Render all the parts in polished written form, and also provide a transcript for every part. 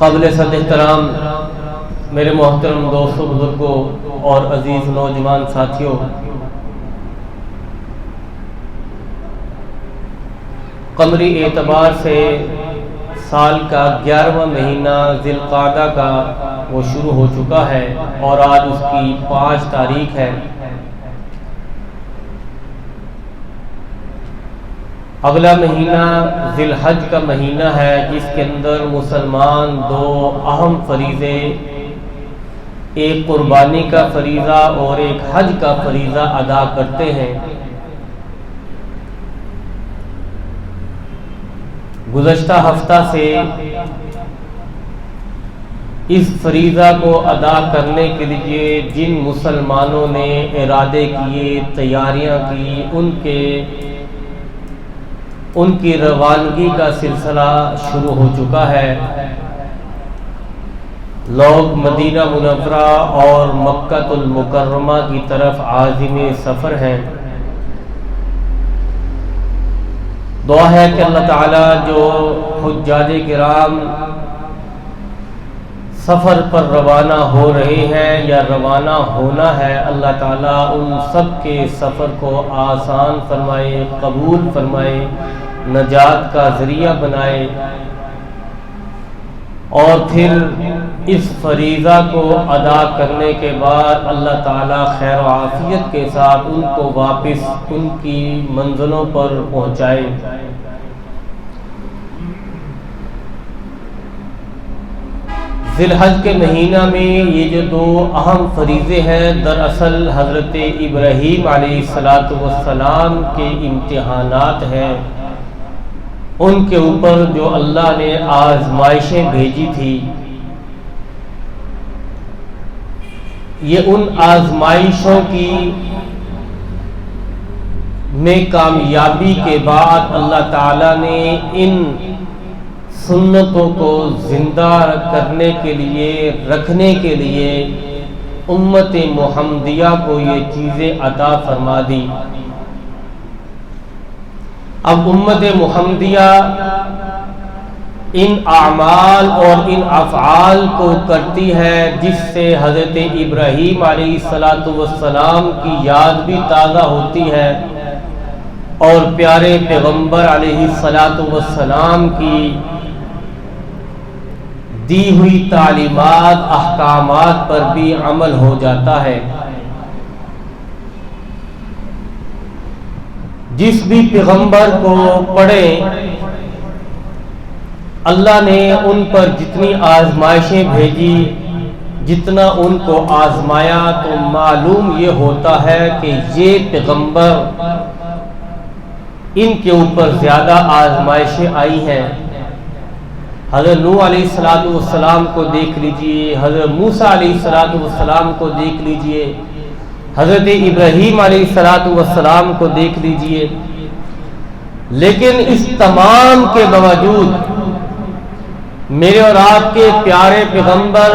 قابل صد احترام میرے محترم دوستوں، بزرگوں اور عزیز نوجوان ساتھیوں، قمری اعتبار سے سال کا 11واں مہینہ ذی القعدہ کا وہ شروع ہو چکا ہے اور آج اس کی 5 تاریخ ہے۔ اگلا مہینہ ذی الحج کا مہینہ ہے، جس کے اندر مسلمان 2 اہم فریضے، ایک قربانی کا فریضہ اور ایک حج کا فریضہ ادا کرتے ہیں۔ گزشتہ ہفتہ سے اس فریضہ کو ادا کرنے کے لیے جن مسلمانوں نے ارادے کیے، تیاریاں کی، ان کی روانگی کا سلسلہ شروع ہو چکا ہے۔ لوگ مدینہ منورہ اور مکہ المکرمہ کی طرف عازم سفر ہیں۔ دعا ہے کہ اللہ تعالیٰ جو حجاج کرام سفر پر روانہ ہو رہے ہیں یا روانہ ہونا ہے، اللہ تعالیٰ ان سب کے سفر کو آسان فرمائے، قبول فرمائے، نجات کا ذریعہ بنائے، اور پھر اس فریضہ کو ادا کرنے کے بعد اللہ تعالیٰ خیر و عافیت کے ساتھ ان کو واپس ان کی منزلوں پر پہنچائے۔ ذی الحج کے مہینہ میں یہ جو 2 اہم فریضے ہیں، دراصل حضرت ابراہیم علیہ السلام کے امتحانات ہیں۔ ان کے اوپر جو اللہ نے آزمائشیں بھیجی تھی، یہ ان آزمائشوں کی میں کامیابی کے بعد اللہ تعالیٰ نے ان سنتوں کو زندہ کرنے کے لیے، رکھنے کے لیے امت محمدیہ کو یہ چیزیں عطا فرما دی۔ اب امت محمدیہ ان اعمال اور ان افعال کو کرتی ہے جس سے حضرت ابراہیم علیہ السلام کی یاد بھی تازہ ہوتی ہے اور پیارے پیغمبر علیہ السلام کی دی ہوئی تعلیمات، احکامات پر بھی عمل ہو جاتا ہے۔ جس بھی پیغمبر کو پڑھیں، اللہ نے ان پر جتنی آزمائشیں بھیجی، جتنا ان کو آزمایا، تو معلوم یہ ہوتا ہے کہ یہ پیغمبر ان کے اوپر زیادہ آزمائشیں آئی ہیں۔ حضرت نوح علیہ السلام کو دیکھ لیجئے، حضرت موسیٰ علیہ السلام کو دیکھ لیجئے، حضرت ابراہیم علیہ السلام کو دیکھ لیجئے۔ لیکن اس تمام کے باوجود میرے اور آپ کے پیارے پیغمبر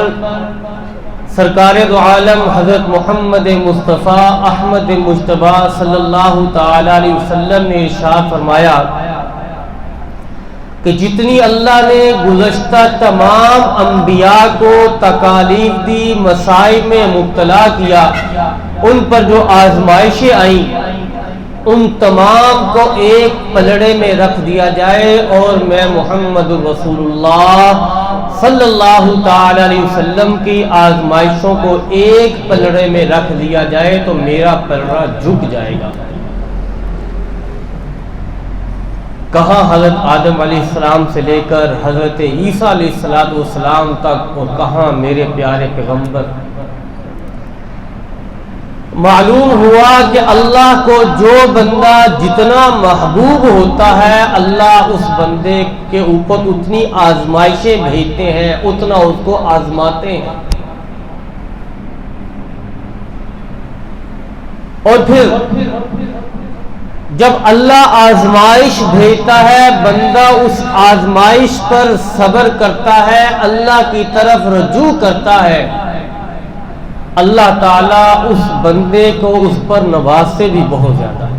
سرکار دو عالم حضرت محمد مصطفیٰ احمد مجتبیٰ صلی اللہ تعالی علیہ وسلم نے ارشاد فرمایا کہ جتنی اللہ نے گزشتہ تمام انبیاء کو تکالیف دی، مصائب میں مبتلا کیا، ان پر جو آزمائشیں آئیں، ان تمام کو ایک پلڑے میں رکھ دیا جائے اور میں محمد رسول اللہ صلی اللہ تعالی علیہ وسلم کی آزمائشوں کو ایک پلڑے میں رکھ دیا جائے تو میرا پلڑا جھک جائے گا۔ کہاں حضرت آدم علیہ السلام سے لے کر حضرت عیسیٰ علیہ السلام تک، اور کہاں میرے پیارے پیغمبر۔ معلوم ہوا کہ اللہ کو جو بندہ جتنا محبوب ہوتا ہے، اللہ اس بندے کے اوپر اتنی آزمائشیں بھیجتے ہیں، اتنا اس کو آزماتے ہیں۔ اور پھر جب اللہ آزمائش بھیجتا ہے، بندہ اس آزمائش پر صبر کرتا ہے، اللہ کی طرف رجوع کرتا ہے، اللہ تعالیٰ اس بندے کو اس پر نوازتے بھی بہت زیادہ ہے۔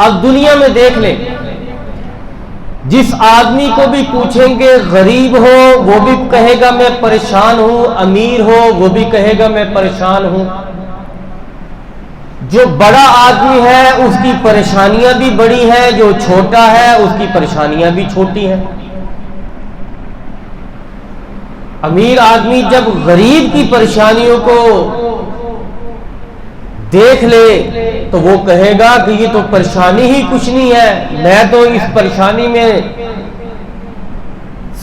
اب دنیا میں دیکھ لیں، جس آدمی کو بھی پوچھیں گے غریب ہو وہ بھی کہے گا میں پریشان ہوں، امیر ہو وہ بھی کہے گا میں پریشان ہوں۔ جو بڑا آدمی ہے اس کی پریشانیاں بھی بڑی ہیں، جو چھوٹا ہے اس کی پریشانیاں بھی چھوٹی ہیں۔ امیر آدمی جب غریب کی پریشانیوں کو دیکھ لے تو وہ کہے گا کہ یہ تو پریشانی ہی کچھ نہیں ہے، میں تو اس پریشانی میں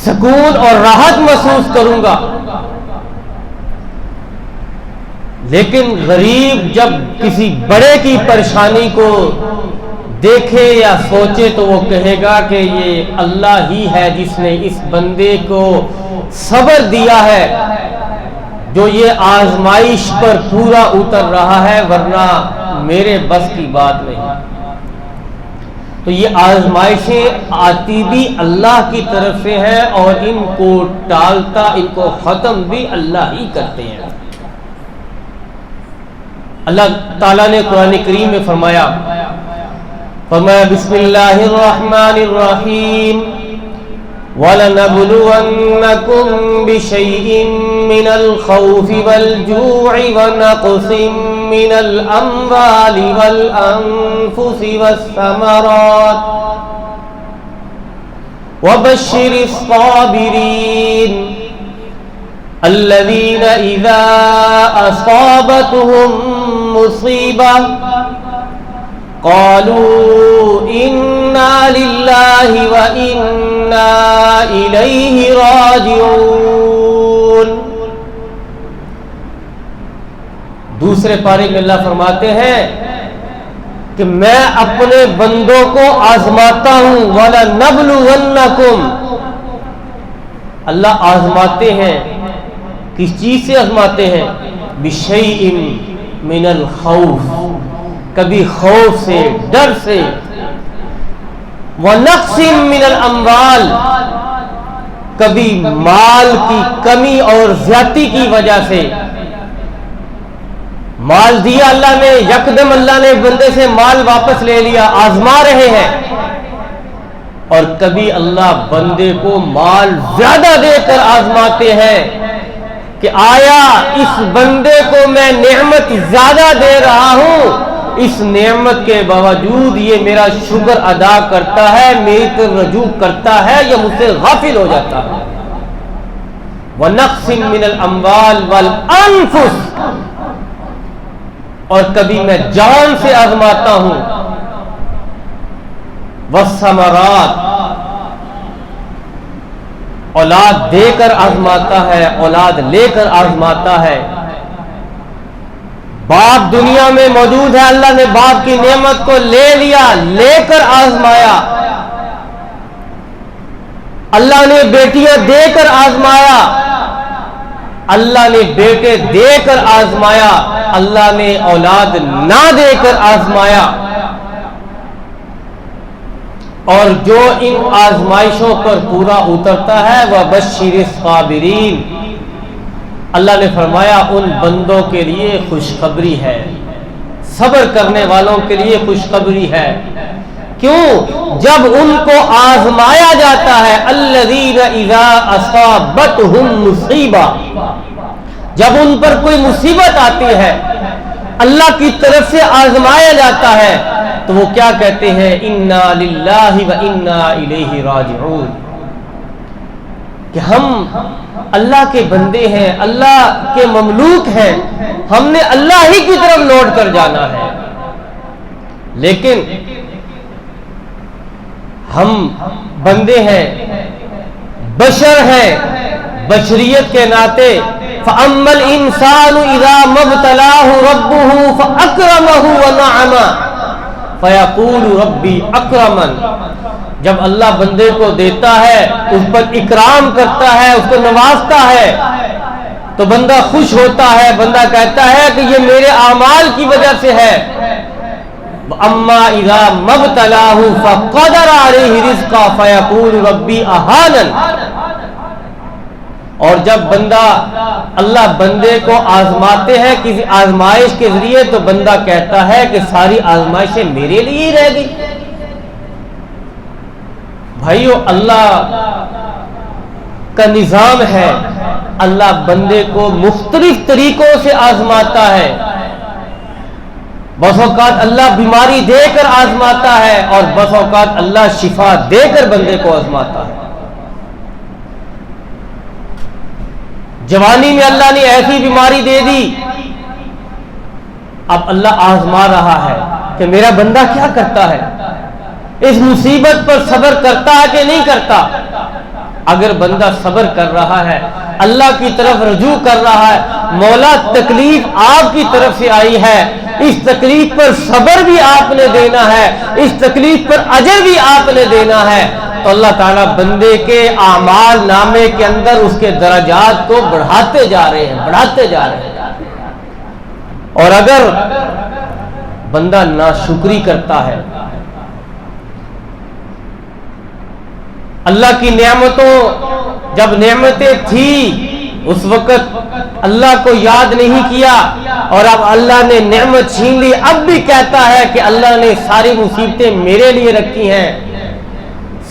سکون اور راحت محسوس کروں گا۔ لیکن غریب جب کسی بڑے کی پریشانی کو دیکھے یا سوچے تو وہ کہے گا کہ یہ اللہ ہی ہے جس نے اس بندے کو صبر دیا ہے، جو یہ آزمائش پر پورا اتر رہا ہے، ورنہ میرے بس کی بات نہیں۔ تو یہ آزمائشیں آتی بھی اللہ کی طرف سے ہیں اور ان کو ٹالتا، ان کو ختم بھی اللہ ہی کرتے ہیں۔ اللہ تعالیٰ نے قرآن کریم میں فرمایا بسم اللہ الرحمن الرحیم وَلَنَبْلُوَنَّكُمْ بِشَيْءٍ مِّنَ الْخَوْفِ وَالْجُوعِ وَنَقْصٍ مِّنَ الْأَمْوَالِ وَالْأَنفُسِ وَالثَّمَرَاتِ وَبَشِّرِ الصَّابِرِينَ الَّذِينَ إِذَا أَصَابَتْهُم مُّصِيبَةٌ قالوا إنا لله وإنا إليه راجعون۔ دوسرے پارے میں اللہ فرماتے ہیں کہ میں اپنے بندوں کو آزماتا ہوں، وَلَنَبْلُوَنَّكُمْ، اللہ آزماتے ہیں، کس چیز سے آزماتے ہیں؟ بِشَيْءٍ مِّنَ الْخَوْفِ، کبھی خوف سے، ڈر سے، وَنَقْصٍ مِّنَ الْأَمْوَالِ، کبھی مال کی کمی اور زیادتی کی وجہ سے۔ مال دیا اللہ نے، یکدم اللہ نے بندے سے مال واپس لے لیا، آزما رہے ہیں۔ اور کبھی اللہ بندے کو مال زیادہ دے کر آزماتے ہیں کہ آیا اس بندے کو میں نعمت زیادہ دے رہا ہوں، اس نعمت کے باوجود یہ میرا شکر ادا کرتا ہے، میری طرف رجوع کرتا ہے یا مجھ سے غافل ہو جاتا ہے۔ وَنَقْصٍ مِّنَ الْأَمْوَالِ وَالْأَنفُسِ، اور کبھی میں جان سے آزماتا ہوں۔ وَالثَّمَرَاتِ، اولاد دے کر آزماتا ہے، اولاد لے کر آزماتا ہے۔ باپ دنیا میں موجود ہے، اللہ نے باپ کی نعمت کو لے لیا، لے کر آزمایا۔ اللہ نے بیٹیاں دے کر آزمایا، اللہ نے بیٹے دے کر آزمایا، اللہ نے اولاد نہ دے کر آزمایا۔ اور جو ان آزمائشوں پر پورا اترتا ہے وَبَشِّرِ الصَّابِرِينَ، اللہ نے فرمایا ان بندوں کے لیے خوشخبری ہے، صبر کرنے والوں کے لیے خوشخبری ہے۔ کیوں؟ جب ان کو آزمایا جاتا ہے، الَّذِينَ إِذَا أَصَابَتْهُم مُّصِيبَةٌ، جب ان پر کوئی مصیبت آتی ہے، اللہ کی طرف سے آزمایا جاتا ہے، تو وہ کیا کہتے ہیں؟ اِنَّا لِلَّهِ وَإِنَّا إِلَيْهِ راجعون، کہ ہم اللہ کے بندے ہیں، اللہ کے مملوک ہیں، ہم نے اللہ ہی کی طرف لوٹ کر جانا ہے۔ لیکن ہم بندے ہیں، بشر ہیں، بشریت کے ناطے فَأَمَّا الْإِنسَانُ إِذَا مَا ابْتَلَاهُ رَبُّهُ فَأَكْرَمَهُ وَنَعَمَهُ فَيَقُولُ رَبِّي أَكْرَمَنِ، جب اللہ بندے کو دیتا ہے، اس پر اکرام کرتا ہے، اس کو نوازتا ہے، تو بندہ خوش ہوتا ہے، بندہ کہتا ہے کہ یہ میرے اعمال کی وجہ سے ہے۔ اما اذا مبتلاه فقدر عليه رزقا فيقول ربي اهانن، اور جب بندہ اللہ بندے کو آزماتے ہیں کسی آزمائش کے ذریعے، تو بندہ کہتا ہے کہ ساری آزمائشیں میرے لیے ہی رہ گئی۔ بھائیو اللہ کا نظام ہے، اللہ بندے کو مختلف طریقوں سے آزماتا ہے۔ بس اوقات اللہ بیماری دے کر آزماتا ہے اور بس اوقات اللہ شفا دے کر بندے کو آزماتا ہے۔ جوانی میں اللہ نے ایسی بیماری دے دی، اب اللہ آزما رہا ہے کہ میرا بندہ کیا کرتا ہے، اس مصیبت پر صبر کرتا ہے کہ نہیں کرتا۔ اگر بندہ صبر کر رہا ہے، اللہ کی طرف رجوع کر رہا ہے، مولا تکلیف آپ کی طرف سے آئی ہے، اس تکلیف پر صبر بھی آپ نے دینا ہے، اس تکلیف پر اجر بھی آپ نے دینا ہے، تو اللہ تعالیٰ بندے کے اعمال نامے کے اندر اس کے درجات کو بڑھاتے جا رہے ہیں، بڑھاتے جا رہے ہیں۔ اور اگر بندہ ناشکری کرتا ہے، اللہ کی نعمتوں، جب نعمتیں تھی اس وقت اللہ کو یاد نہیں کیا اور اب اللہ نے نعمت چھین لی، اب بھی کہتا ہے کہ اللہ نے ساری مصیبتیں میرے لیے رکھی ہیں،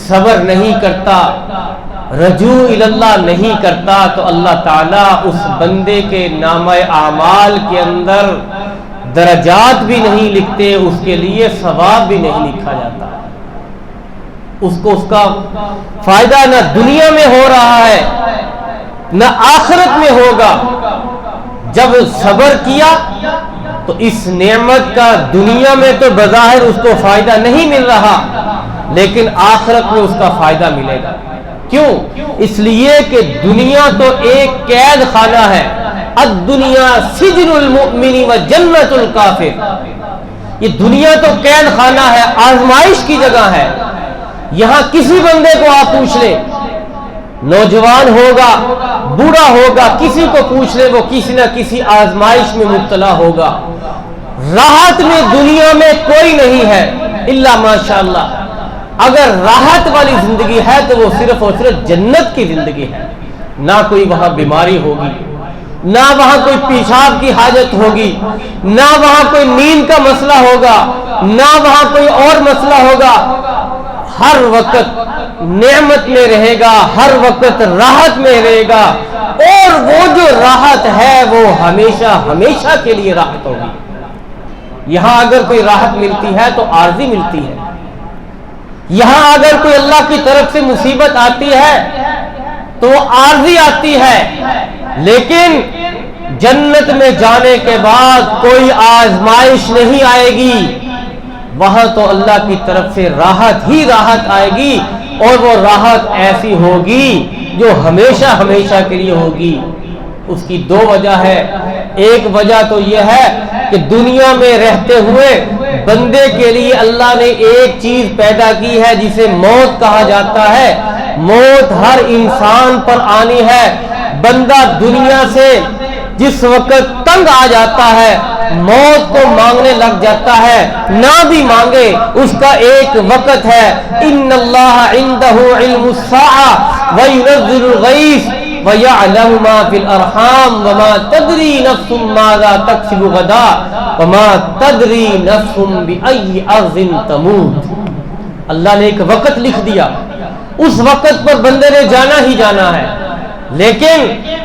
صبر نہیں کرتا، رجوع اللہ نہیں کرتا، تو اللہ تعالیٰ اس بندے کے نامہ اعمال کے اندر درجات بھی نہیں لکھتے، اس کے لیے ثواب بھی نہیں لکھا جاتا، اس کو اس کا فائدہ نہ دنیا میں ہو رہا ہے نہ آخرت میں ہوگا۔ جب صبر کیا تو اس نعمت کا دنیا میں تو بظاہر اس کو فائدہ نہیں مل رہا، لیکن آخرت میں اس کا فائدہ ملے گا۔ کیوں؟ اس لیے کہ دنیا تو ایک قید خانہ ہے، الدنیا سجن المؤمن و جنت الکافر، یہ دنیا تو قید خانہ ہے، آزمائش کی جگہ ہے۔ یہاں کسی بندے کو آپ پوچھ لیں، نوجوان ہوگا، بوڑھا ہوگا، کسی کو پوچھ لیں، وہ کسی نہ کسی آزمائش میں مبتلا ہوگا۔ راحت میں دنیا میں کوئی نہیں ہے الا ماشاءاللہ، اگر راحت والی زندگی ہے تو وہ صرف اور صرف جنت کی زندگی ہے، نہ کوئی وہاں بیماری ہوگی، نہ وہاں کوئی پیشاب کی حاجت ہوگی، نہ وہاں کوئی نیند کا مسئلہ ہوگا، نہ وہاں کوئی اور مسئلہ ہوگا، ہر وقت نعمت میں رہے گا، ہر وقت راحت میں رہے گا، اور وہ جو راحت ہے وہ ہمیشہ ہمیشہ کے لیے راحت ہوگی۔ یہاں اگر کوئی راحت ملتی ہے تو عارضی ملتی ہے، یہاں اگر کوئی اللہ کی طرف سے مصیبت آتی ہے تو وہ عارضی آتی ہے، لیکن جنت میں جانے کے بعد کوئی آزمائش نہیں آئے گی، وہاں تو اللہ کی طرف سے راحت ہی راحت آئے گی، اور وہ راحت ایسی ہوگی جو ہمیشہ ہمیشہ کے لیے ہوگی۔ اس کی دو وجہ ہے، ایک وجہ تو یہ ہے کہ دنیا میں رہتے ہوئے بندے کے لیے اللہ نے ایک چیز پیدا کی ہے جسے موت کہا جاتا ہے۔ موت ہر انسان پر آنی ہے۔ بندہ دنیا سے جس وقت تنگ آ جاتا ہے موت کو مانگنے لگ جاتا ہے، نہ بھی مانگے اس کا ایک وقت ہے۔ ان اللہ عنده علم الساعة وينزل الغیث وَيَعْلَمُ مَا فِي الْأَرْحَامِ وَمَا تَدْرِي نَفْسٌ مَاذَا تَكْسِبُ غَدًا وَمَا تَدْرِي نَفْسٌ بِأَيِّ أَرْضٍ تَمُوتُ۔ اللہ نے ایک وقت لکھ دیا، اس وقت پر بندے نے جانا ہی جانا ہے، لیکن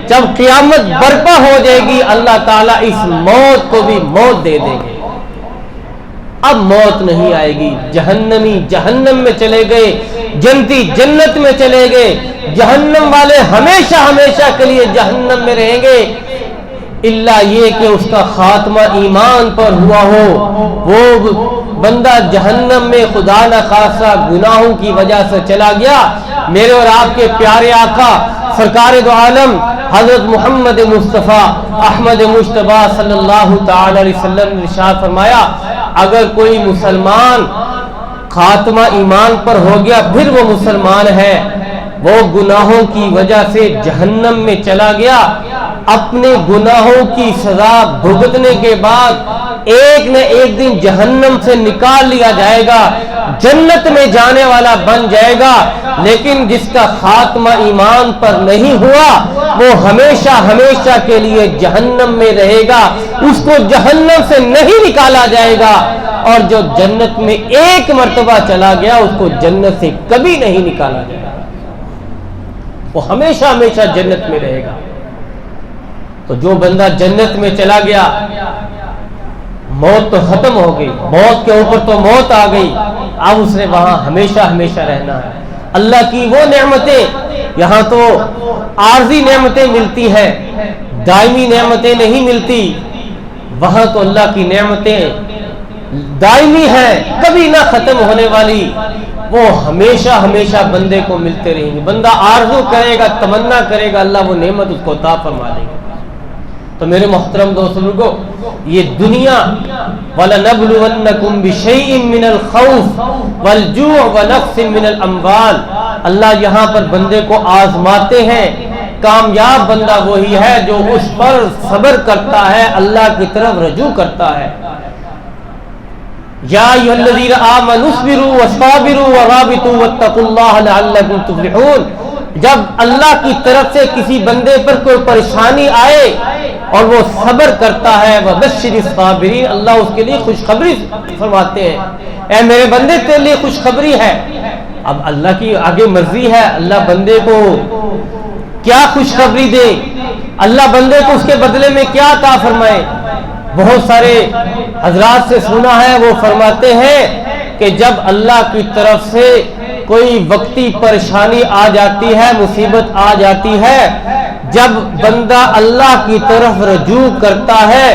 جب قیامت برپا ہو جائے گی اللہ تعالیٰ اس موت کو بھی موت دے دیں گے۔ اب موت نہیں آئے گی، جہنمی جہنم میں چلے گئے، جنتی جنت میں چلے گئے، جہنم والے ہمیشہ ہمیشہ کے لیے جہنم میں رہیں گے، الا یہ کہ اس کا خاتمہ ایمان پر ہوا ہو۔ وہ بندہ جہنم میں خدا نخواستہ گناہوں کی وجہ سے چلا گیا، میرے اور آپ کے پیارے آقا سرکار دو عالم حضرت محمد مصطفیٰ احمد مجتبیٰ صلی اللہ تعالی علیہ وسلم نے ارشاد فرمایا، اگر کوئی مسلمان خاتمہ ایمان پر ہو گیا پھر وہ مسلمان ہے، وہ گناہوں کی وجہ سے جہنم میں چلا گیا، اپنے گناہوں کی سزا بھگتنے کے بعد ایک نہ ایک دن جہنم سے نکال لیا جائے گا، جنت میں جانے والا بن جائے گا، لیکن جس کا خاتمہ ایمان پر نہیں ہوا وہ ہمیشہ ہمیشہ کے لیے جہنم میں رہے گا، اس کو جہنم سے نہیں نکالا جائے گا، اور جو جنت میں ایک مرتبہ چلا گیا اس کو جنت سے کبھی نہیں نکالا جائے گا، وہ ہمیشہ ہمیشہ جنت میں رہے گا۔ تو جو بندہ جنت میں چلا گیا، موت تو ختم ہو گئی، موت کے اوپر تو موت آ گئی، اب اس نے وہاں ہمیشہ ہمیشہ رہنا ہے۔ اللہ کی وہ نعمتیں، یہاں تو عارضی نعمتیں ملتی ہیں، دائمی نعمتیں نہیں ملتی، وہاں تو اللہ کی نعمتیں دائمی ہیں، کبھی نہ ختم ہونے والی، وہ ہمیشہ ہمیشہ بندے کو ملتے رہیں گے۔ بندہ آرزو کرے گا، تمنا کرے گا، اللہ وہ نعمت اس کو عطا فرما دے گا۔ تو میرے محترم دوستوں کو یہ دنیا وَلَنَبْلُوَنَّكُمْ بِشَيْءٍ مِّنَ الْخَوْفِ وَالْجُوعِ وَنَقْصٍ مِّنَ الْأَمْوَالِ، اللہ یہاں پر بندے کو آزماتے ہیں۔ کامیاب بندہ وہی ہے جو اس پر صبر کرتا ہے، اللہ کی طرف رجوع کرتا ہے۔ یا ایھا الذین آمنوا اصبروا وصابروا ورابطوا واتقوا اللہ لعلکم تفلحون، جب اللہ کی طرف سے کسی بندے پر کوئی پریشانی آئے اور وہ صبر کرتا ہے، وبشر الصابرین، اللہ اس کے لیے خوشخبری فرماتے ہیں، اے میرے بندے تیرے لیے خوشخبری ہے۔ اب اللہ کی آگے مرضی ہے، اللہ بندے کو کیا خوشخبری دے، اللہ بندے کو اس کے بدلے میں کیا عطا فرمائے۔ بہت سارے حضرات سے سنا ہے، وہ فرماتے ہیں کہ جب اللہ کی طرف سے کوئی وقتی پریشانی آ جاتی ہے، مصیبت آ جاتی ہے، جب بندہ اللہ کی طرف رجوع کرتا ہے،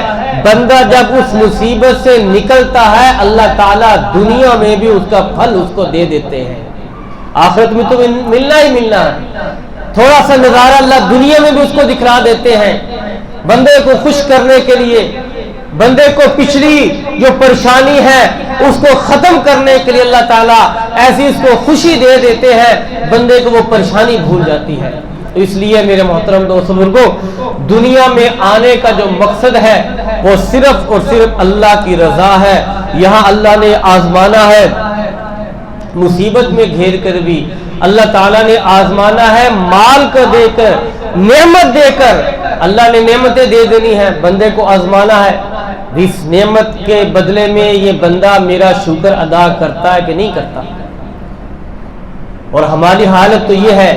بندہ جب اس مصیبت سے نکلتا ہے، اللہ تعالیٰ دنیا میں بھی اس کا پھل اس کو دے دیتے ہیں۔ آخرت میں تو ملنا ہی ملنا ہے، تھوڑا سا نظارہ اللہ دنیا میں بھی اس کو دکھلا دیتے ہیں، بندے کو خوش کرنے کے لیے، بندے کو پچھلی جو پریشانی ہے اس کو ختم کرنے کے لیے اللہ تعالیٰ ایسی اس کو خوشی دے دیتے ہیں، بندے کو وہ پریشانی بھول جاتی ہے۔ اس لیے میرے محترم دوستوں بزرگوں، دنیا میں آنے کا جو مقصد ہے وہ صرف اور صرف اللہ کی رضا ہے۔ یہاں اللہ نے آزمانا ہے، مصیبت میں گھیر کر بھی اللہ تعالیٰ نے آزمانا ہے، مال کو دے کر، نعمت دے کر، اللہ نے نعمتیں دے دینی ہے، بندے کو آزمانا ہے، اس نعمت کے بدلے میں یہ بندہ میرا شکر ادا کرتا ہے کہ نہیں کرتا۔ اور ہماری حالت تو یہ ہے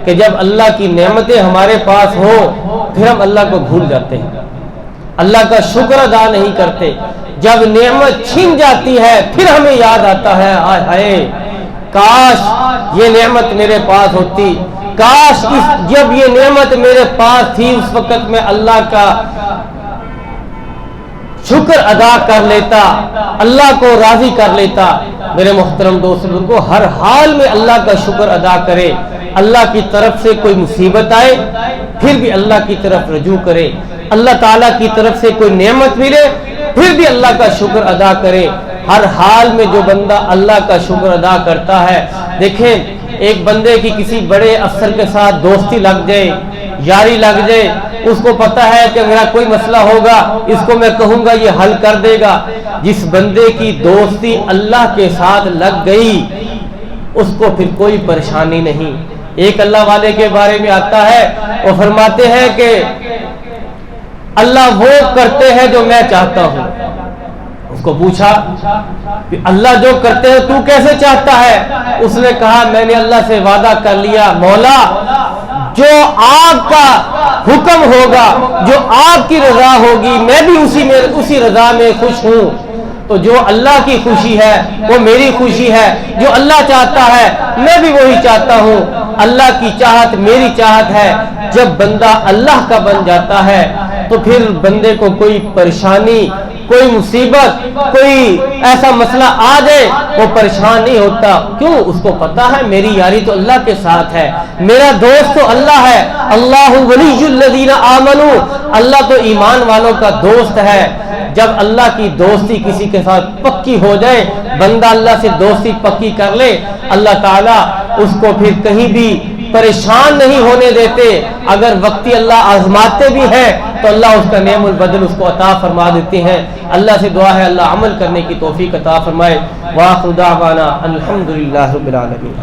کہ جب اللہ کی نعمتیں ہمارے پاس ہو پھر ہم اللہ کو بھول جاتے ہیں، اللہ کا شکر ادا نہیں کرتے۔ جب نعمت چھن جاتی ہے پھر ہمیں یاد آتا ہے، ہائے ہائے کاش یہ نعمت میرے پاس ہوتی، کاش جب یہ نعمت میرے پاس تھی اس وقت میں اللہ کا شکر ادا کر لیتا، اللہ کو راضی کر لیتا۔ میرے محترم دوستوں کو ہر حال میں اللہ کا شکر ادا کرے، اللہ کی طرف سے کوئی مصیبت آئے پھر بھی اللہ کی طرف رجوع کرے، اللہ تعالیٰ کی طرف سے کوئی نعمت ملے پھر بھی اللہ کا شکر ادا کرے۔ ہر حال میں جو بندہ اللہ کا شکر ادا کرتا ہے، دیکھیں ایک بندے کی کسی بڑے افسر کے ساتھ دوستی لگ جائے، یاری لگ جائے، اس کو پتا ہے کہ میرا کوئی مسئلہ ہوگا اس کو میں کہوں گا یہ حل کر دے گا۔ جس بندے کی دوستی اللہ کے ساتھ لگ گئی اس کو پھر کوئی پریشانی نہیں۔ ایک اللہ والے کے بارے میں آتا ہے، وہ فرماتے ہیں کہ اللہ وہ کرتے ہیں جو میں چاہتا ہوں۔ اس کو پوچھا کہ اللہ جو کرتے ہیں تو کیسے چاہتا ہے؟ اس نے کہا میں نے اللہ سے وعدہ کر لیا، مولا جو آپ کا حکم ہوگا، جو آپ کی رضا ہوگی، میں بھی اسی رضا میں خوش ہوں۔ تو جو اللہ کی خوشی ہے وہ میری خوشی ہے، جو اللہ چاہتا ہے میں بھی وہی چاہتا ہوں، اللہ کی چاہت میری چاہت ہے۔ جب بندہ اللہ کا بن جاتا ہے تو پھر بندے کو کوئی پریشانی، کوئی مصیبت، کوئی ایسا مسئلہ آ جائے وہ پریشان نہیں ہوتا، کیوں؟ اس کو پتا ہے میری یاری تو اللہ کے ساتھ ہے، میرا دوست تو اللہ ہے، اللہ ولی الذین آمنوا، اللہ تو ایمان والوں کا دوست ہے۔ جب اللہ کی دوستی کسی کے ساتھ پکی ہو جائے، بندہ اللہ سے دوستی پکی کر لے، اللہ تعالیٰ اس کو پھر کہیں بھی پریشان نہیں ہونے دیتے. اگر وقتی اللہ آزماتے بھی ہیں تو اللہ اس کا نعم البدل اس کو عطا فرما دیتے ہیں. اللہ سے دعا ہے اللہ عمل کرنے کی توفیق عطا فرمائے. وآخر دعوانا الحمدللہ رب العالمین.